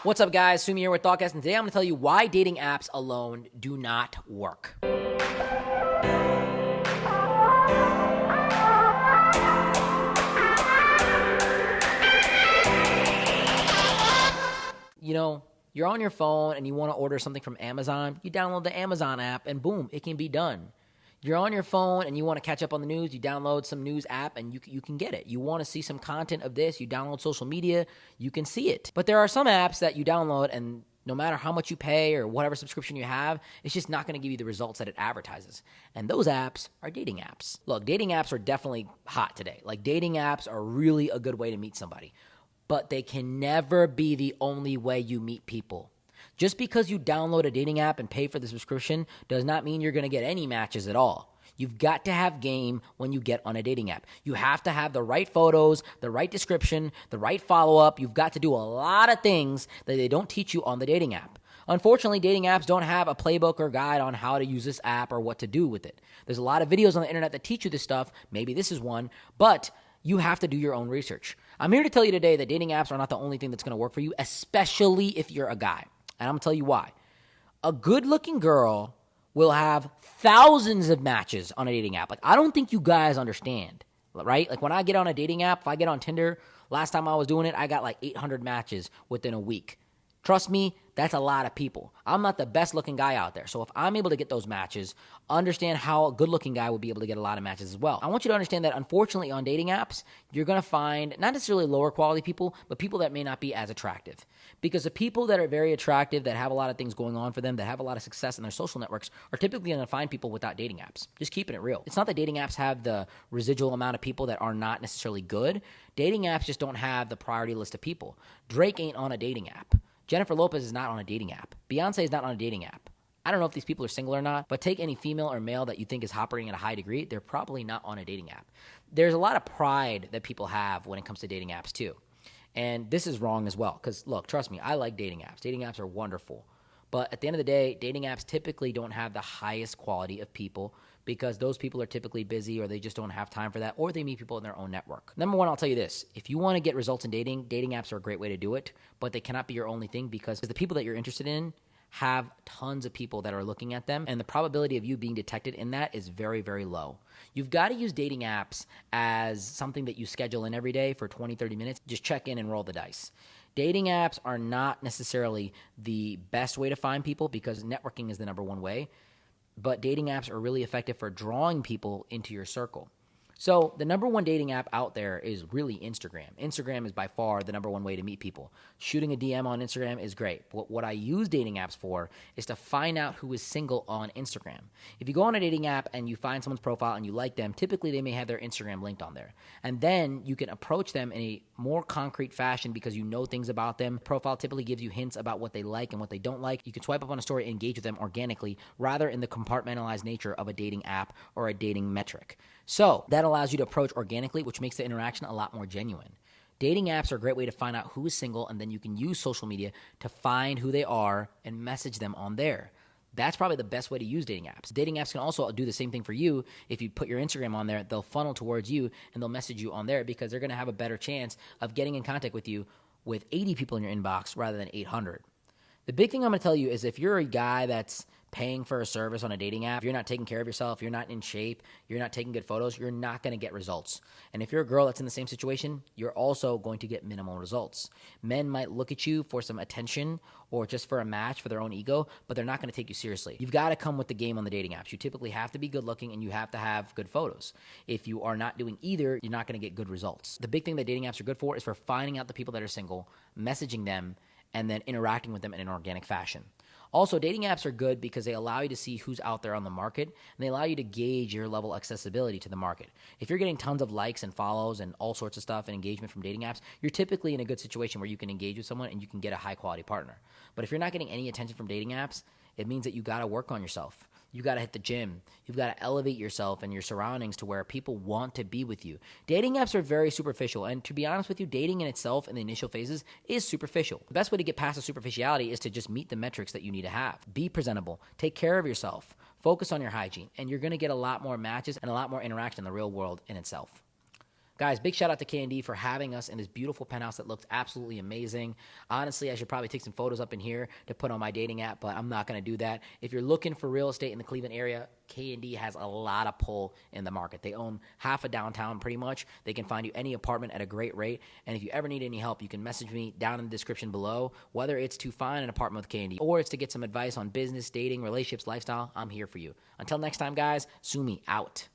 What's up, guys? Sumi here with Thoughtcast, and today I'm going to tell you why dating apps alone do not work. You know, you're on your phone and you want to order something from Amazon, you download the Amazon app and boom, it can be done. You're on your phone and you want to catch up on the news, you download some news app and you can get it. You want to see some content of this, you download social media, you can see it. But there are some apps that you download and no matter how much you pay or whatever subscription you have, it's just not going to give you the results that it advertises. And those apps are dating apps. Look, dating apps are definitely hot today. Like, dating apps are really a good way to meet somebody. But they can never be the only way you meet people. Just because you download a dating app and pay for the subscription does not mean you're going to get any matches at all. You've got to have game when you get on a dating app. You have to have the right photos, the right description, the right follow-up. You've got to do a lot of things that they don't teach you on the dating app. Unfortunately, dating apps don't have a playbook or guide on how to use this app or what to do with it. There's a lot of videos on the internet that teach you this stuff. Maybe this is one, but you have to do your own research. I'm here to tell you today that dating apps are not the only thing that's going to work for you, especially if you're a guy. And I'm going to tell you why. A good-looking girl will have thousands of matches on a dating app. Like, I don't think you guys understand, right? Like, when I get on a dating app, if I get on Tinder, last time I was doing it, I got like 800 matches within a week. Trust me, that's a lot of people. I'm not the best looking guy out there. So if I'm able to get those matches, understand how a good looking guy would be able to get a lot of matches as well. I want you to understand that unfortunately on dating apps, you're going to find not necessarily lower quality people, but people that may not be as attractive. Because the people that are very attractive, that have a lot of things going on for them, that have a lot of success in their social networks, are typically going to find people without dating apps. Just keeping it real. It's not that dating apps have the residual amount of people that are not necessarily good. Dating apps just don't have the priority list of people. Drake ain't on a dating app. Jennifer Lopez is not on a dating app. Beyonce is not on a dating app. I don't know if these people are single or not, but take any female or male that you think is operating at a high degree, they're probably not on a dating app. There's a lot of pride that people have when it comes to dating apps too. And this is wrong as well, because look, trust me, I like dating apps. Dating apps are wonderful. But at the end of the day, dating apps typically don't have the highest quality of people because those people are typically busy or they just don't have time for that, or they meet people in their own network. Number one, I'll tell you this. If you want to get results in dating, dating apps are a great way to do it, but they cannot be your only thing because the people that you're interested in have tons of people that are looking at them, and the probability of you being detected in that is very, very low. You've got to use dating apps as something that you schedule in every day for 20, 30 minutes. Just check in and roll the dice. Dating apps are not necessarily the best way to find people because networking is the number one way, but dating apps are really effective for drawing people into your circle. So the number one dating app out there is really Instagram. Instagram is by far the number one way to meet people. Shooting a DM on Instagram is great. But what I use dating apps for is to find out who is single on Instagram. If you go on a dating app and you find someone's profile and you like them, typically they may have their Instagram linked on there. And then you can approach them in a more concrete fashion because you know things about them. Profile typically gives you hints about what they like and what they don't like. You can swipe up on a story and engage with them organically rather in the compartmentalized nature of a dating app or a dating metric. So that allows you to approach organically, which makes the interaction a lot more genuine. Dating apps are a great way to find out who is single, and then you can use social media to find who they are and message them on there. That's probably the best way to use dating apps. Dating apps can also do the same thing for you. If you put your Instagram on there, they'll funnel towards you and they'll message you on there because they're going to have a better chance of getting in contact with you with 80 people in your inbox rather than 800. The big thing I'm going to tell you is if you're a guy that's paying for a service on a dating app, if you're not taking care of yourself, you're not in shape, you're not taking good photos, you're not going to get results. And if you're a girl that's in the same situation, you're also going to get minimal results. Men might look at you for some attention or just for a match for their own ego, but they're not going to take you seriously. You've got to come with the game on the dating apps. You typically have to be good looking and you have to have good photos. If you are not doing either, you're not going to get good results. The big thing that dating apps are good for is for finding out the people that are single, messaging them, and then interacting with them in an organic fashion. Also, dating apps are good because they allow you to see who's out there on the market, and they allow you to gauge your level of accessibility to the market. If you're getting tons of likes and follows and all sorts of stuff and engagement from dating apps, you're typically in a good situation where you can engage with someone and you can get a high-quality partner. But if you're not getting any attention from dating apps, it means that you got to work on yourself. You got to hit the gym. You've got to elevate yourself and your surroundings to where people want to be with you. Dating apps are very superficial. And to be honest with you, dating in itself in the initial phases is superficial. The best way to get past the superficiality is to just meet the metrics that you need to have. Be presentable. Take care of yourself. Focus on your hygiene. And you're going to get a lot more matches and a lot more interaction in the real world in itself. Guys, big shout out to K&D for having us in this beautiful penthouse that looks absolutely amazing. Honestly, I should probably take some photos up in here to put on my dating app, but I'm not going to do that. If you're looking for real estate in the Cleveland area, K&D has a lot of pull in the market. They own half of downtown pretty much. They can find you any apartment at a great rate. And if you ever need any help, you can message me down in the description below. Whether it's to find an apartment with K&D or it's to get some advice on business, dating, relationships, lifestyle, I'm here for you. Until next time, guys, Sumi out.